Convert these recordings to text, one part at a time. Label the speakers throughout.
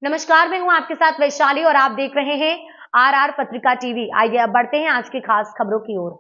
Speaker 1: नमस्कार, मैं हूं आपके साथ वैशाली और आप देख रहे हैं आरआर पत्रिका टीवी। आइए अब बढ़ते हैं आज की खास खबरों की ओर।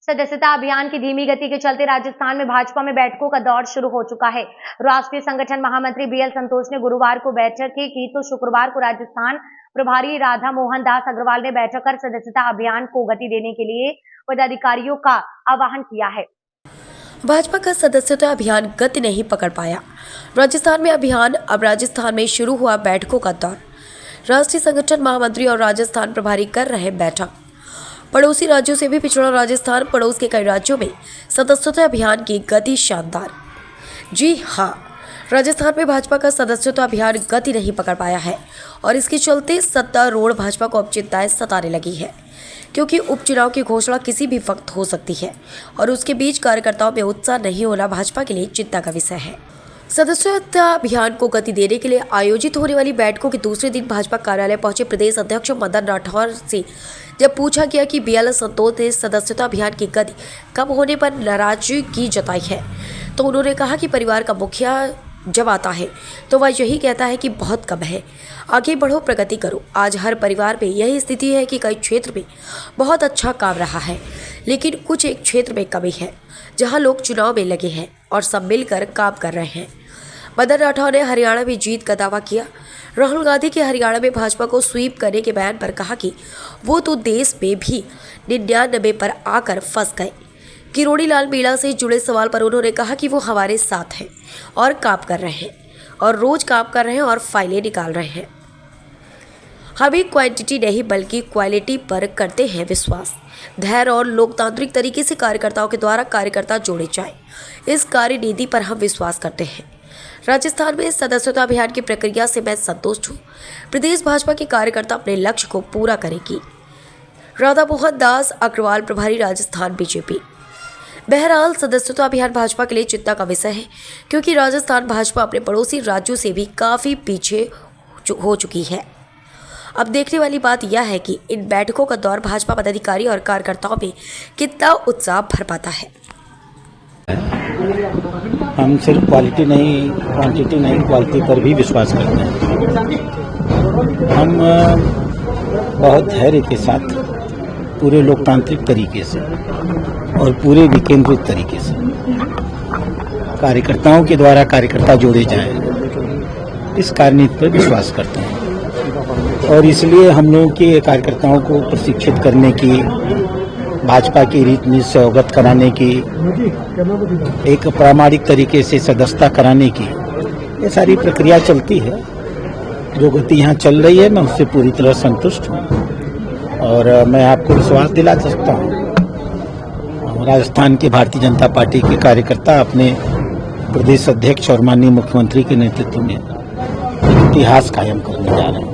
Speaker 1: सदस्यता अभियान की धीमी गति के चलते राजस्थान में भाजपा में बैठकों का दौर शुरू हो चुका है। राष्ट्रीय संगठन महामंत्री बीएल संतोष ने गुरुवार को बैठक की तो शुक्रवार को राजस्थान प्रभारी राधा मोहन दास अग्रवाल ने बैठक कर सदस्यता अभियान को गति देने के लिए पदाधिकारियों का आह्वान किया है।
Speaker 2: भाजपा का सदस्यता अभियान गति नहीं पकड़ पाया। राजस्थान में अभियान अब राजस्थान में शुरू हुआ बैठकों का दौर। राष्ट्रीय संगठन महामंत्री और राजस्थान प्रभारी कर रहे बैठक। पड़ोसी राज्यों से भी पिछड़ा राजस्थान, पड़ोस के कई राज्यों में सदस्यता अभियान की गति शानदार। जी हाँ, राजस्थान में भाजपा का सदस्यता अभियान गति नहीं पकड़ पाया है और इसके चलते सत्तारूढ़ भाजपा को अब चिंताएं सताने लगी है, क्योंकि उपचुनाव की घोषणा किसी भी वक्त हो सकती है और उसके बीच कार्यकर्ताओं में उत्साह नहीं होना भाजपा के लिए चिंता का विषय है। सदस्यता अभियान को गति देने के लिए आयोजित होने वाली बैठकों के दूसरे दिन भाजपा कार्यालय पहुंचे प्रदेश अध्यक्ष मदन राठौर से जब पूछा गया कि बीएल संतोष ने सदस्यता अभियान की गति कम होने पर नाराजगी जताई है, तो उन्होंने कहा कि परिवार का मुखिया जब आता है तो वह यही कहता है कि बहुत कम है, आगे बढ़ो, प्रगति करो। आज हर परिवार में यही स्थिति है कि कई क्षेत्र में बहुत अच्छा काम रहा है, लेकिन कुछ एक क्षेत्र में कमी है जहां लोग चुनाव में लगे हैं और सब मिलकर काम कर रहे हैं। मदन राठौर ने हरियाणा में जीत का दावा किया। राहुल गांधी के हरियाणा में भाजपा को स्वीप करने के बयान पर कहा कि वो तो देश में भी 99 पर आकर फंस गए। किरोड़ी लाल मीणा से जुड़े सवाल पर उन्होंने कहा कि वो हमारे साथ हैं और काम कर रहे हैं और रोज काम कर रहे हैं और फाइलें निकाल रहे हैं। हमें क्वांटिटी नहीं बल्कि क्वालिटी पर करते हैं विश्वास। धैर्य और लोकतांत्रिक तरीके से कार्यकर्ताओं के द्वारा कार्यकर्ता जोड़े जाएं, इस कार्यनीति पर हम विश्वास करते हैं। राजस्थान में सदस्यता अभियान की प्रक्रिया से मैं संतुष्ट हूँ। प्रदेश भाजपा के कार्यकर्ता अपने लक्ष्य को पूरा करेगी। राधा मोहन दास अग्रवाल, प्रभारी राजस्थान बीजेपी। बहरहाल सदस्यता अभियान भाजपा के लिए चिंता का विषय है, क्योंकि राजस्थान भाजपा अपने पड़ोसी राज्यों से भी काफ़ी पीछे हो चुकी है। अब देखने वाली बात यह है कि इन बैठकों का दौर भाजपा पदाधिकारी और कार्यकर्ताओं में कितना उत्साह भर पाता है।
Speaker 3: हम सिर्फ क्वालिटी नहीं, क्वांटिटी नहीं, क्वालिटी पर भी विश्वास करते हैं। हम बहुत धैर्य के साथ, पूरे लोकतांत्रिक तरीके से और पूरे विकेंद्रित तरीके से कार्यकर्ताओं के द्वारा कार्यकर्ता जोड़े जाएं, इस कार्यनीति पर विश्वास करते हैं और इसलिए हम लोगों के कार्यकर्ताओं को प्रशिक्षित करने की, भाजपा की रीति नीति से अवगत कराने की, एक प्रामाणिक तरीके से सदस्यता कराने की, ये सारी प्रक्रिया चलती है। जो गति यहाँ चल रही है, मैं उससे पूरी तरह संतुष्ट हूँ और मैं आपको विश्वास दिला सकता हूँ, राजस्थान के भारतीय जनता पार्टी के कार्यकर्ता अपने प्रदेश अध्यक्ष और माननीय मुख्यमंत्री के नेतृत्व में इतिहास कायम करने जा रहे हैं।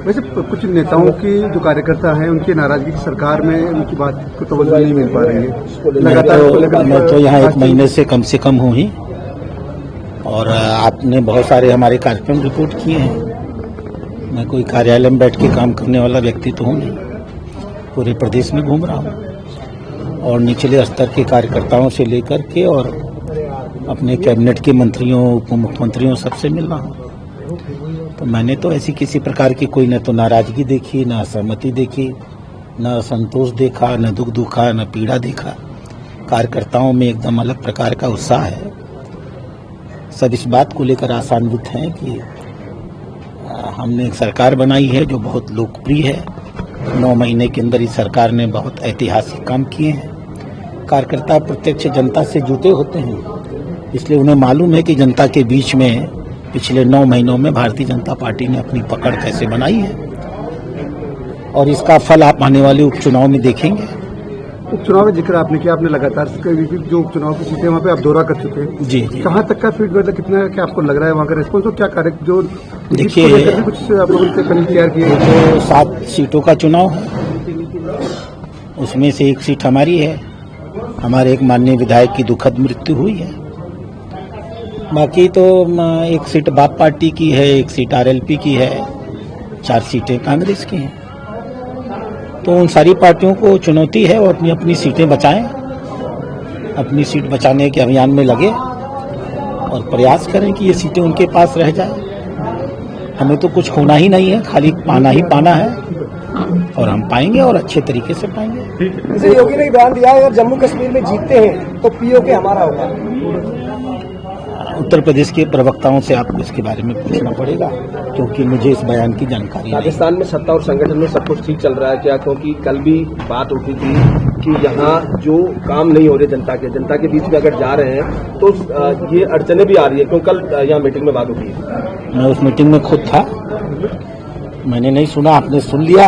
Speaker 4: वैसे कुछ नेताओं की जो कार्यकर्ता हैं, उनकी नाराजगी सरकार में उनकी बात को तवज्जो नहीं मिल पा रही है। लगातार
Speaker 3: मैं तो यहाँ 1 महीने से कम हूँ ही, और आपने बहुत सारे हमारे कार्यक्रम रिपोर्ट किए हैं। मैं कोई कार्यालय में बैठ के काम करने वाला व्यक्ति तो हूँ नहीं, पूरे प्रदेश में घूम रहा हूँ और निचले स्तर के कार्यकर्ताओं से लेकर के और अपने कैबिनेट के मंत्रियों, उप मुख्यमंत्रियों सबसे मिल रहा हूँ। तो मैंने तो ऐसी किसी प्रकार की कोई न तो नाराजगी देखी, न असहमति देखी, न असंतोष देखा, न दुख दुखा, न पीड़ा देखा। कार्यकर्ताओं में एकदम अलग प्रकार का उत्साह है। सब इस बात को लेकर आशान्वित हैं कि हमने एक सरकार बनाई है जो बहुत लोकप्रिय है। 9 महीने के अंदर इस सरकार ने बहुत ऐतिहासिक काम किए हैं। कार्यकर्ता प्रत्यक्ष जनता से जुटे होते हैं, इसलिए उन्हें मालूम है कि जनता के बीच में पिछले 9 महीनों में भारतीय जनता पार्टी ने अपनी पकड़ कैसे बनाई है और इसका फल आप आने वाले उपचुनाव में देखेंगे।
Speaker 4: उपचुनाव में जिक्र आपने किया, आपने लगातार जो उपचुनाव की सीटें वहाँ पे आप दौरा कर चुके हैं।
Speaker 3: जी।
Speaker 4: कहाँ तक का फीडबैक, कितना क्या आपको लग रहा है वहाँ का रिस्पॉन्स, तो क्या कार्य जो
Speaker 3: देखिए,
Speaker 4: कुछ आप लोगों ने कमिटी तैयार की है?
Speaker 3: तो 7 सीटों का चुनाव है, उसमें से 1 सीट हमारी है। हमारे एक माननीय विधायक की दुखद मृत्यु हुई है। बाकी तो 1 सीट बाप पार्टी की है, 1 सीट आरएलपी की है, 4 सीटें कांग्रेस की हैं। तो उन सारी पार्टियों को चुनौती है और अपनी अपनी सीटें बचाएं, अपनी सीट बचाने के अभियान में लगे और प्रयास करें कि ये सीटें उनके पास रह जाए। हमें तो कुछ होना ही नहीं है, खाली पाना ही पाना है और हम पाएंगे और अच्छे तरीके से पाएंगे।
Speaker 5: जैसे योगी ने बयान दिया है अगर जम्मू कश्मीर में जीतते हैं तो पीओके हमारा होगा।
Speaker 3: उत्तर प्रदेश के प्रवक्ताओं से आपको इसके बारे में पूछना पड़ेगा, क्योंकि मुझे इस बयान की जानकारी नहीं।
Speaker 6: राजस्थान में सत्ता और संगठन में सब कुछ ठीक चल रहा है क्या? क्योंकि कल भी बात उठी थी कि यहाँ जो काम नहीं हो रहे जनता के बीच में अगर जा रहे हैं तो ये अड़चने भी आ रही है, क्योंकि कल यहाँ मीटिंग में बात उठी है।
Speaker 3: मैं उस मीटिंग में खुद था, मैंने नहीं सुना, आपने सुन लिया।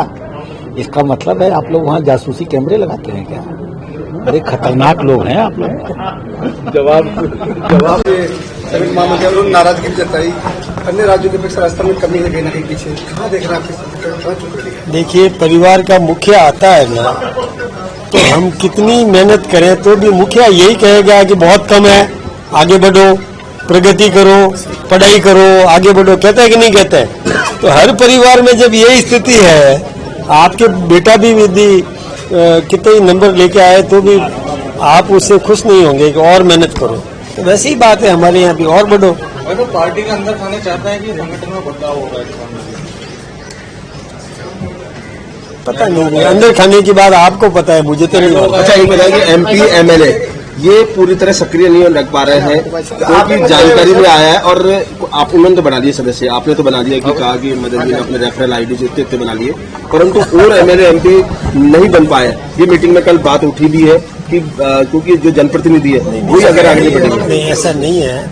Speaker 3: इसका मतलब है आप लोग वहाँ जासूसी कैमरे लगाते हैं क्या? बड़े खतरनाक लोग हैं आप लोग।
Speaker 6: जवाब
Speaker 4: उन्होंने नाराजगी जताई, अन्य राज्यों की अपेक्षा राजस्थान में कमी है कहीं ना कहीं पीछे। कहाँ देख रहे हैं?
Speaker 7: देखिए, परिवार का मुखिया आता है ना, तो हम कितनी मेहनत करें तो भी मुखिया यही कहेगा कि बहुत कम है, आगे बढ़ो, प्रगति करो, पढ़ाई करो, आगे बढ़ो। कहता है कि नहीं कहता है? तो हर परिवार में जब यही स्थिति है, आपके बेटा भी यदि कितने नंबर लेके आए तो भी आप उससे खुश नहीं होंगे कि और मेहनत करो। तो वैसी ही बात है हमारे यहाँ भी, और बढ़ो।
Speaker 8: तो पार्टी के अंदर खाने चाहता है कि संगठन में बदलाव होगा?
Speaker 7: पता नहीं, अंदर खाने की बात आपको पता है, मुझे तो नहीं पता।
Speaker 6: अच्छा, ये बताइए एमपी एमएलए ये पूरी तरह सक्रिय नहीं रख पा रहे हैं, क्योंकि जानकारी में आया है। और आप उन्होंने तो बना दिए सदस्य, आपने तो बना दिया कि कहा कि मदद जी ने अपने रेफरल आईडी से इतने बना लिए, परंतु और एमएलए एमपी नहीं बन पाए। ये मीटिंग में कल बात उठी भी है कि क्योंकि जो जनप्रतिनिधि है वही अगर आगे बढ़ेंगे।
Speaker 7: नहीं, ऐसा नहीं है।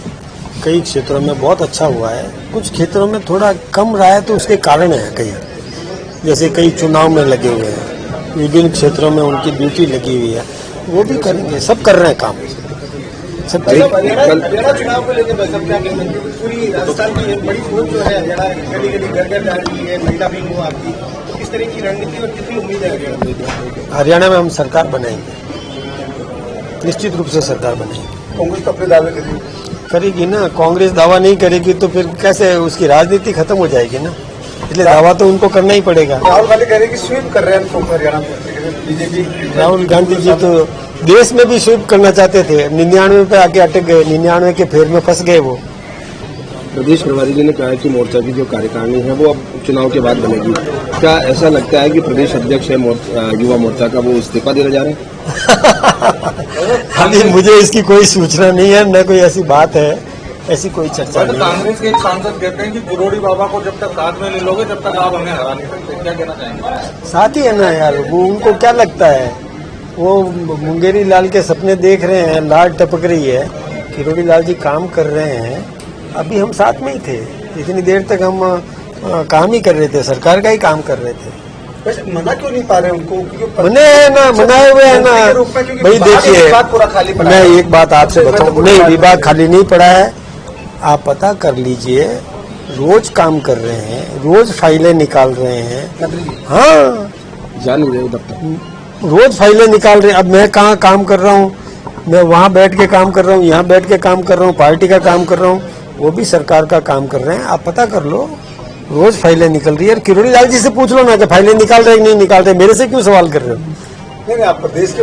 Speaker 7: कई क्षेत्रों में बहुत अच्छा हुआ है, कुछ क्षेत्रों में थोड़ा कम रहा है, तो उसके कारण है कई, जैसे कई चुनाव में लगे हुए हैं, विभिन्न क्षेत्रों में उनकी ड्यूटी लगी हुई है, वो भी करेंगे, सब कर रहे हैं काम, सब।
Speaker 5: चुनाव को लेकर पूरी राजस्थान की एक बड़ी सोच जो है, गली गली घर घर जा रही है, महिला भी हो आपकी, तो किस तरह की रणनीति और कितनी उम्मीद है?
Speaker 7: हरियाणा में हम सरकार बनाएंगे, निश्चित रूप से सरकार बनाएंगे।
Speaker 4: कांग्रेस तो अपने दावे
Speaker 7: करेगी ना, कांग्रेस दावा नहीं करेगी तो फिर कैसे उसकी राजनीति खत्म हो जाएगी ना, इसलिए दावा तो उनको करना ही पड़ेगा।
Speaker 4: राहुल गांधी कह रहे हैं कि स्वीप कर रहे हैं हरियाणा में बीजेपी।
Speaker 7: राहुल गांधी जी तो देश में भी स्वीप करना चाहते थे, 99 पे आके अटक गए, 99 के फेर में फंस गए वो।
Speaker 6: प्रदेश प्रभारी जी ने कहा कि मोर्चा की जो कार्यकारिणी है वो अब चुनाव के बाद बनेगी। क्या ऐसा लगता है कि प्रदेश अध्यक्ष है युवा मोर्चा का, वो इस्तीफा देने जा रहे हैं?
Speaker 7: अभी मुझे इसकी कोई सूचना नहीं है, न कोई ऐसी बात है, ऐसी कोई चर्चा नहीं है।
Speaker 8: कांग्रेस के एक सांसद कहते हैं कि गुरोड़ी बाबा को जब तक साथ में नहीं लोगे तब तक आप हमें हरा नहीं सकते, क्या कहना चाहेंगे?
Speaker 7: साथ ही है ना यार, वो उनको क्या लगता है, वो मुंगेरी लाल के सपने देख रहे हैं, लाल टपक रही है, किरोड़ी लाल जी काम कर रहे हैं। अभी हम साथ में ही थे, इतनी देर तक हम काम ही कर रहे थे, सरकार का ही काम कर रहे थे।
Speaker 5: वैसे मना क्यों नहीं पा रहे उनको?
Speaker 7: मने है ना, मनाए हुए है ना भाई। देखिए, मैं एक बात आपसे बताऊं, नहीं विभाग खाली नहीं पड़ा है, आप पता कर लीजिए, रोज काम कर रहे हैं, रोज फाइलें निकाल रहे हैं। हाँ,
Speaker 6: जान रहे दफ्तर,
Speaker 7: रोज फाइलें निकाल रहे हैं। अब मैं कहाँ काम कर रहा हूँ, मैं वहाँ बैठ के काम कर रहा हूँ, यहाँ बैठ के काम कर रहा हूँ, पार्टी का काम कर रहा हूँ, वो भी सरकार का काम कर रहे हैं। आप पता कर लो, रोज फाइलें निकल रही है। और किरोड़ी लाल जी से पूछ लो ना कि फाइलें निकाल रहे कि नहीं निकाल रहे, मेरे से क्यों सवाल कर रहे हो?
Speaker 5: नहीं, आप प्रदेश के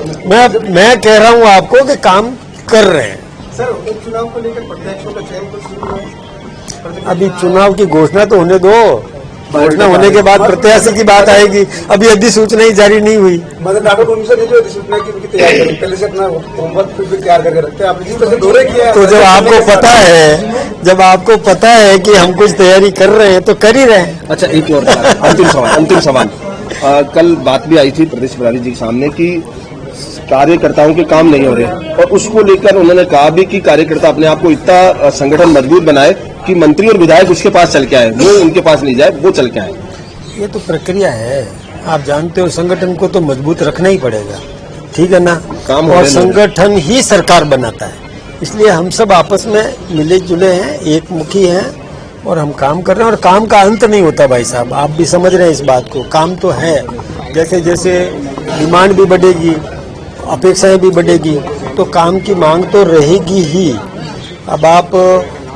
Speaker 7: मैं कह रहा हूँ आपको कि काम कर रहे हैं।
Speaker 5: सर, उपचुनाव को लेकर प्रत्याशियों का चयन तो शुरू है,
Speaker 7: अभी चुनाव की घोषणा तो होने दो, घोषणा होने के बाद प्रत्याशी की बात आएगी। अभी अधिसूचना ही जारी नहीं हुई।
Speaker 4: मदन राठौर उनसे नहीं जो अधिसूचना की उनकी तैयारी करें, पहले से अपना होमवर्क फिर भी तैयार करके रखते हैं। आपने इस तरह से दौरे किया है,
Speaker 7: तो जब आपको पता है कि हम कुछ तैयारी कर रहे हैं तो कर ही रहे हैं।
Speaker 6: अच्छा, एक और अंतिम सवाल। कल बात भी आई थी प्रदेश प्रभारी जी के सामने कि कार्यकर्ताओं के काम नहीं हो रहे, और उसको लेकर उन्होंने कहा भी कि कार्यकर्ता अपने आप को इतना संगठन मजबूत बनाए कि मंत्री और विधायक उसके पास चल के आए, वो उनके पास नहीं जाए, वो चल के आए।
Speaker 7: ये तो प्रक्रिया है, आप जानते हो, संगठन को तो मजबूत रखना ही पड़ेगा, ठीक है ना।
Speaker 6: काम
Speaker 7: और संगठन ही सरकार बनाता है, इसलिए हम सब आपस में मिले जुले हैं, एक मुखी हैं, और हम काम कर रहे हैं। और काम का अंत नहीं होता भाई साहब, आप भी समझ रहे हैं इस बात को। काम तो है, जैसे जैसे डिमांड भी बढ़ेगी, अपेक्षाएं भी बढ़ेगी, तो काम की मांग तो रहेगी ही। अब आप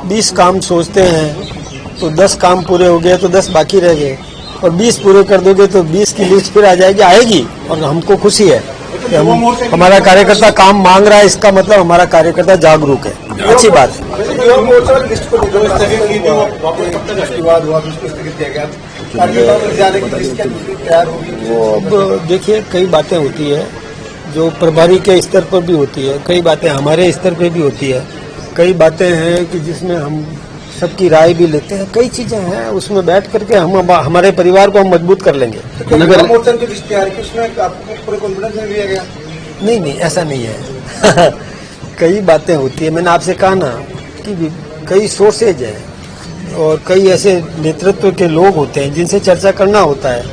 Speaker 7: 20 काम सोचते हैं तो 10 काम पूरे हो गए तो 10 बाकी रह गए, और 20 पूरे कर दोगे तो 20 की लिस्ट फिर आ जाएगी, और हमको खुशी है कि हमारा कार्यकर्ता काम मांग रहा है, इसका मतलब हमारा कार्यकर्ता जागरूक है। अच्छी बात है।
Speaker 5: वैसे युवा मोर्चा की लिस्ट को जो स्थगित की थी वो वापस कब तक उसके बाद हुआ, उसको स्थगित किया गया। आगे वापस जाने की लिस्ट क्या दूसरी तैयार होगी?
Speaker 7: वो अब देखिए, कई बातें होती है जो प्रभारी के स्तर पर भी होती है, कई बातें हमारे स्तर पर भी होती है, कई बातें हैं कि जिसमें हम सबकी राय भी लेते हैं, कई चीजें हैं उसमें बैठ करके हम हमारे परिवार को हम मजबूत कर लेंगे।
Speaker 5: तो युवा मोर्चा की लिस्ट तैयार की, उसमें आपको पूरे कॉन्फिडेंस में लिया गया?
Speaker 7: नहीं, ऐसा नहीं है। कई बातें होती है, मैंने आपसे कहा ना कि कई सोर्सेज है और कई ऐसे नेतृत्व के लोग होते हैं जिनसे चर्चा करना होता है।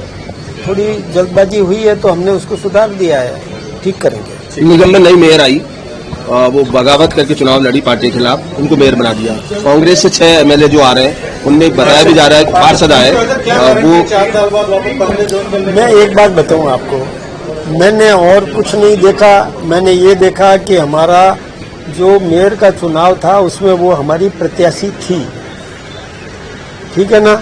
Speaker 7: थोड़ी जल्दबाजी हुई है तो हमने उसको सुधार दिया है, ठीक करेंगे।
Speaker 6: निगम में नई मेयर आई, वो बगावत करके चुनाव लड़ी पार्टी के खिलाफ, उनको मेयर बना दिया। कांग्रेस से 6 एमएलए जो आ रहे हैं उनमें बताया भी जा रहा है पार्षद आए वो।
Speaker 5: 4 साल बाद वापस पहले जोन
Speaker 7: मैं एक बात बताऊं आपको, मैंने और कुछ नहीं देखा, मैंने ये देखा कि हमारा जो मेयर का चुनाव था उसमें वो हमारी प्रत्याशी थी, ठीक है ना।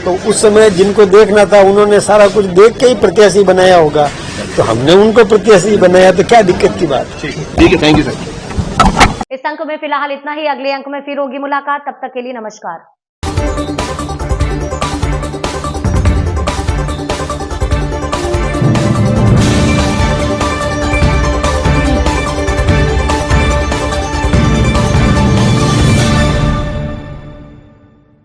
Speaker 7: तो उस समय जिनको देखना था उन्होंने सारा कुछ देख के ही प्रत्याशी बनाया होगा, तो हमने उनको प्रत्याशी बनाया, तो क्या दिक्कत की बात।
Speaker 6: ठीक है, थैंक यू सर।
Speaker 1: इस अंक में फिलहाल इतना ही। अगले अंक में फिर होगी मुलाकात, तब तक के लिए नमस्कार।